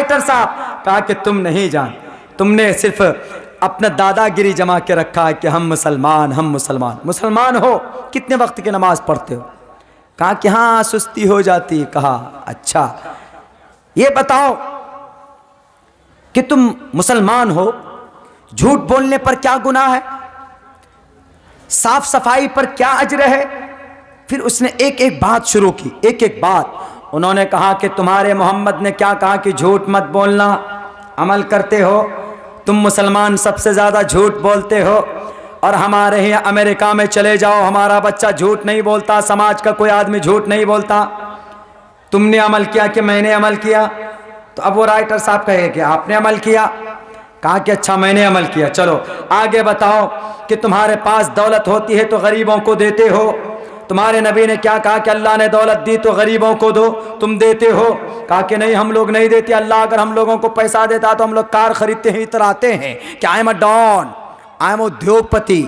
Writer صاحب، کہا کہ تم نہیں جان، تم نے صرف اپنا دادا گیری جما کے رکھا ہے کہ ہم مسلمان، ہم مسلمان۔ مسلمان ہو، کتنے وقت کی نماز پڑھتے ہو؟ کہا کہ ہاں سستی ہو جاتی۔ کہا اچھا یہ بتاؤ کہ تم مسلمان ہو، جھوٹ بولنے پر کیا گناہ ہے؟ صاف صفائی پر کیا اجر ہے؟ پھر اس نے ایک ایک بات شروع کی، ایک ایک بات۔ انہوں نے کہا کہ تمہارے محمد نے کیا کہا کہ جھوٹ مت بولنا، عمل کرتے ہو؟ تم مسلمان سب سے زیادہ جھوٹ بولتے ہو، اور ہمارے ہی امریکہ میں چلے جاؤ، ہمارا بچہ جھوٹ نہیں بولتا، سماج کا کوئی آدمی جھوٹ نہیں بولتا۔ تم نے عمل کیا کہ میں نے عمل کیا؟ تو اب وہ رائٹر صاحب کہے کہ آپ نے عمل کیا۔ کہا کہ اچھا میں نے عمل کیا، چلو آگے بتاؤ کہ تمہارے پاس دولت ہوتی ہے تو غریبوں کو دیتے ہو؟ تمہارے نبی نے کیا کہا کہ اللہ نے دولت دی تو غریبوں کو دو، تم دیتے ہو؟ کہا کہ نہیں ہم لوگ نہیں دیتے، اللہ اگر ہم لوگوں کو پیسہ دیتا تو ہم لوگ کار خریدتے ہی اتراتے ہیں کہ I am a don, I am ادھیوگپتی،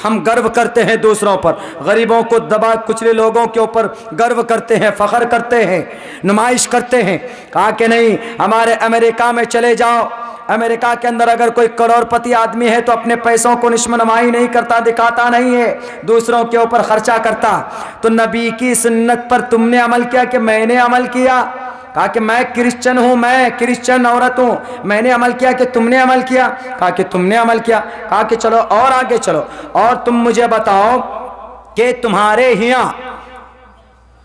ہم گرو کرتے ہیں دوسروں پر، غریبوں کو دبا کچلے لوگوں کے اوپر گرو کرتے ہیں، فخر کرتے ہیں، نمائش کرتے ہیں۔ کہا کہ نہیں، ہمارے امریکہ میں چلے جاؤ، امریکہ کے اندر اگر کوئی کروڑ پتی آدمی ہے تو اپنے پیسوں کو نشو نمائی نہیں کرتا، دکھاتا نہیں ہے، دوسروں کے اوپر خرچہ کرتا۔ تو نبی کی سنت پر تم نے عمل کیا کہ میں نے عمل کیا؟ کہا کہ میں کرسچن ہوں، میں کرسچن عورت ہوں، میں نے عمل کیا کہ تم نے عمل کیا؟ کہا کہ تم نے عمل کیا۔ کہا کہ چلو اور آگے چلو، اور تم مجھے بتاؤ کہ تمہارے یہاں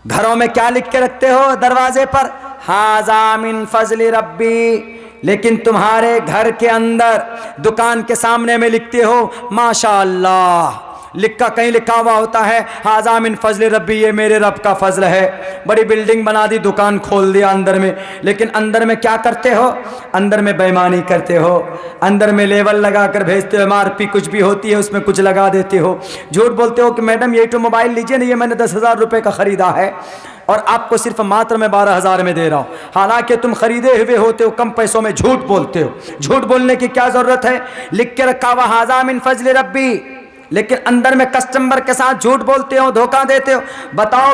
گھروں میں کیا لکھ کے رکھتے ہو دروازے پر؟ ھذا من فضل ربی، لیکن تمہارے گھر کے اندر دکان کے سامنے میں لکھتے ہو ماشاء اللہ، لکھا کہیں لکھا ہوا ہوتا ہے ھذا من فضل ربی، یہ میرے رب کا فضل ہے۔ بڑی بلڈنگ بنا دی، دکان کھول دیا اندر میں، لیکن اندر میں کیا کرتے ہو؟ اندر میں بےایمانی کرتے ہو، اندر میں لیبل لگا کر بھیجتے ہو، MRP کچھ بھی ہوتی ہے اس میں کچھ لگا دیتے ہو، جھوٹ بولتے ہو کہ میڈم یہ تو موبائل لیجئے نا، یہ میں نے 10,000 روپے کا خریدا ہے اور آپ کو صرف ماتر میں 12,000 میں دے رہا ہوں، حالانکہ تم خریدے ہوئے ہوتے ہو، کم پیسوں میں جھوٹ بولتے ہو۔ جھوٹ بولنے کی کیا ضرورت ہے؟ لکھ کے رکھا ہوا ھذا من فضل ربی، لیکن اندر میں کسٹمر کے ساتھ جھوٹ بولتے ہو، دھوکہ دیتے ہو۔ بتاؤ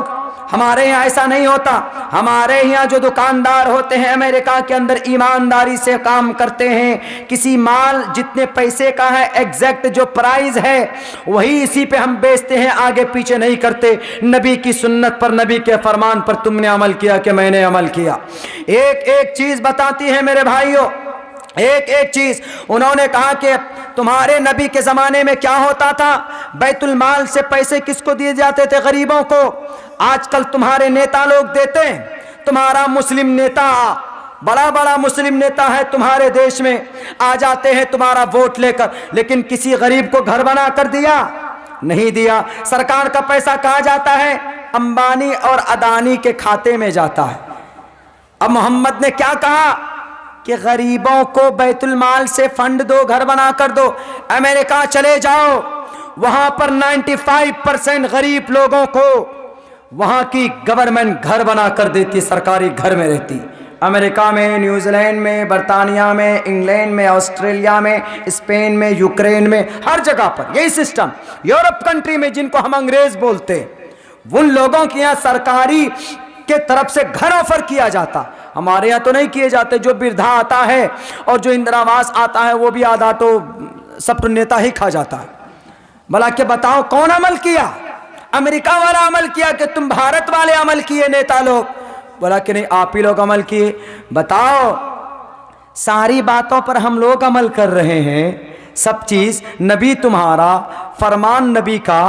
ہمارے یہاں ایسا نہیں ہوتا، ہمارے یہاں جو دکاندار ہوتے ہیں امریکہ کے اندر ایمانداری سے کام کرتے ہیں، کسی مال جتنے پیسے کا ہے ایگزیکٹ جو پرائز ہے وہی اسی پہ ہم بیچتے ہیں، آگے پیچھے نہیں کرتے۔ نبی کی سنت پر، نبی کے فرمان پر تم نے عمل کیا کہ میں نے عمل کیا؟ ایک ایک چیز بتاتی ہے میرے بھائیوں، ایک ایک چیز۔ انہوں نے کہا کہ تمہارے نبی کے زمانے میں کیا ہوتا تھا؟ بیت المال سے پیسے کس کو دیے جاتے تھے؟ غریبوں کو۔ آج کل تمہارے نیتا لوگ دیتے ہیں، تمہارا مسلم نیتا، بڑا بڑا مسلم نیتا ہے تمہارے دیش میں، آ جاتے ہیں تمہارا ووٹ لے کر، لیکن کسی غریب کو گھر بنا کر دیا؟ نہیں دیا۔ سرکار کا پیسہ کہاں جاتا ہے؟ امبانی اور اڈانی کے کھاتے میں جاتا ہے۔ اب محمد نے کیا کہا کہ غریبوں کو بیت المال سے فنڈ دو، گھر بنا کر دو۔ امریکہ چلے جاؤ، وہاں پر 95% غریب لوگوں کو وہاں کی گورنمنٹ گھر بنا کر دیتی، سرکاری گھر میں رہتی۔ امریکہ میں، نیوزی لینڈ میں، برطانیہ میں، انگلینڈ میں، آسٹریلیا میں، اسپین میں، یوکرین میں، ہر جگہ پر یہی سسٹم۔ یورپ کنٹری میں جن کو ہم انگریز بولتے ہیں، ان لوگوں کے یہاں سرکاری کے طرف سے گھر آفر کیا جاتا، ہمارے یہاں تو نہیں کیے جاتے۔ جو بردھا آتا ہے اور جو اندرا آواس آتا ہے وہ بھی آدھا تو سب تو نیتا ہی کھا جاتا ہے۔ بھلا کہ بتاؤ کون عمل کیا؟ امریکہ والا عمل کیا کہ تم بھارت والے عمل کیے نیتا لوگ؟ بولا کہ نہیں آپ ہی لوگ عمل کیے۔ بتاؤ ساری باتوں پر ہم لوگ عمل کر رہے ہیں، سب چیز نبی تمہارا، فرمان نبی کا،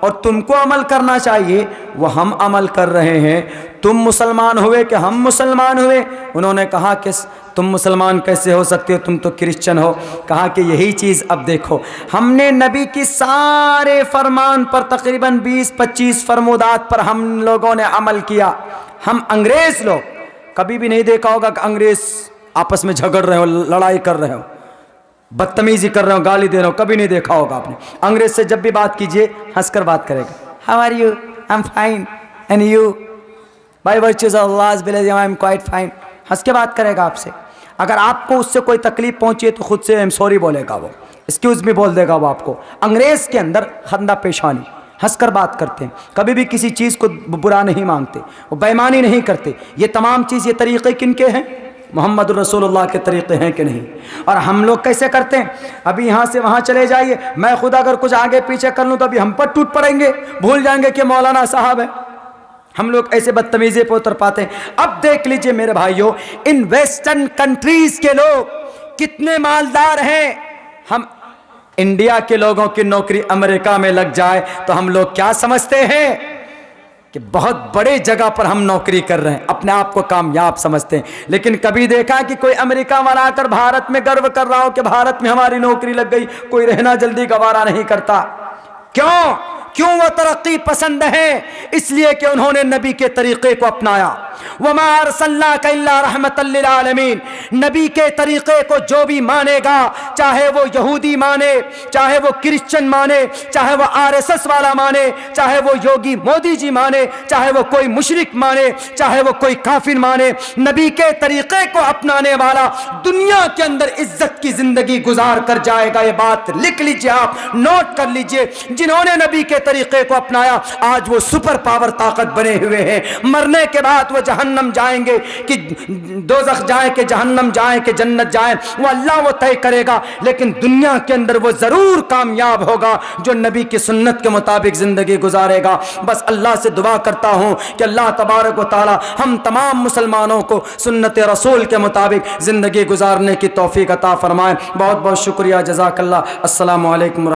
اور تم کو عمل کرنا چاہیے، وہ ہم عمل کر رہے ہیں۔ تم مسلمان ہوئے کہ ہم مسلمان ہوئے؟ انہوں نے کہا کہ تم مسلمان کیسے ہو سکتے ہو، تم تو کرسچن ہو۔ کہا کہ یہی چیز اب دیکھو، ہم نے نبی کی سارے فرمان پر تقریباً 20-25 فرمودات پر ہم لوگوں نے عمل کیا۔ ہم انگریز لوگ کبھی بھی نہیں دیکھا ہوگا کہ انگریز آپس میں جھگڑ رہے ہو، لڑائی کر رہے ہو، بدتمیزی کر رہے ہو، گالی دے رہے ہو، کبھی نہیں دیکھا ہوگا آپ نے۔ انگریز سے جب بھی بات کیجئے ہنس کر بات کرے گا، how are you, I am fine, and you, by virtues of اللہ's blessing I am quite fine, ہنس کے بات کرے گا آپ سے۔ اگر آپ کو اس سے کوئی تکلیف پہنچی ہے تو خود سے ایم سوری بولے گا، وہ ایکسکیوز می بول دے گا وہ آپ کو۔ انگریز کے اندر خندہ پیشانی، ہنس کر بات کرتے ہیں، کبھی بھی کسی چیز کو برا نہیں مانگتے، وہ بےایمانی نہیں کرتے۔ یہ تمام چیز، یہ طریقے کن کے ہیں؟ محمد رسول اللہ کے طریقے ہیں کہ نہیں؟ اور ہم لوگ کیسے کرتے ہیں؟ ابھی یہاں سے وہاں چلے جائیے، میں خود اگر کچھ آگے پیچھے کر لوں تو ابھی ہم پر ٹوٹ پڑیں گے، بھول جائیں گے کہ مولانا صاحب ہے۔ ہم لوگ ایسے بدتمیزی پہ اتر پاتے ہیں۔ اب دیکھ لیجئے میرے بھائیوں، ان ویسٹرن کنٹریز کے لوگ کتنے مالدار ہیں۔ ہم انڈیا کے لوگوں کی نوکری امریکہ میں لگ جائے تو ہم لوگ کیا سمجھتے ہیں کہ بہت بڑے جگہ پر ہم نوکری کر رہے ہیں، اپنے آپ کو کامیاب سمجھتے ہیں۔ لیکن کبھی دیکھا کہ کوئی امریکہ والا آ کر بھارت میں گرو کر رہا ہو کہ بھارت میں ہماری نوکری لگ گئی؟ کوئی رہنا جلدی گوارا نہیں کرتا۔ کیوں وہ ترقی پسند ہیں؟ اس لیے کہ انہوں نے نبی کے طریقے کو اپنایا۔ وما ارسلناک الا رحمتا للعالمین، نبی کے طریقے کو جو بھی مانے گا، چاہے وہ یہودی مانے، چاہے وہ کرسچن مانے، چاہے وہ RSS والا مانے، چاہے وہ یوگی مودی جی مانے، چاہے وہ کوئی مشرک مانے، چاہے وہ کوئی کافر مانے، نبی کے طریقے کو اپنانے والا دنیا کے اندر عزت کی زندگی گزار کر جائے گا۔ یہ بات لکھ لیجئے، آپ نوٹ کر لیجئے۔ جنہوں نے نبی کے طریقے کو اپنایا آج وہ سپر پاور طاقت بنے ہوئے ہیں۔ مرنے کے بعد وہ جہنم جائیں گے کہ دوزخ جائیں کہ جہنم جائیں کہ جنت جائیں، وہ اللہ وہ طے کرے گا، لیکن دنیا کے اندر وہ ضرور کامیاب ہوگا جو نبی کی سنت کے مطابق زندگی گزارے گا۔ بس اللہ سے دعا کرتا ہوں کہ اللہ تبارک و تعالی ہم تمام مسلمانوں کو سنت رسول کے مطابق زندگی گزارنے کی توفیق عطا فرمائے۔ بہت بہت شکریہ، جزاک اللہ۔ السلام علیکم۔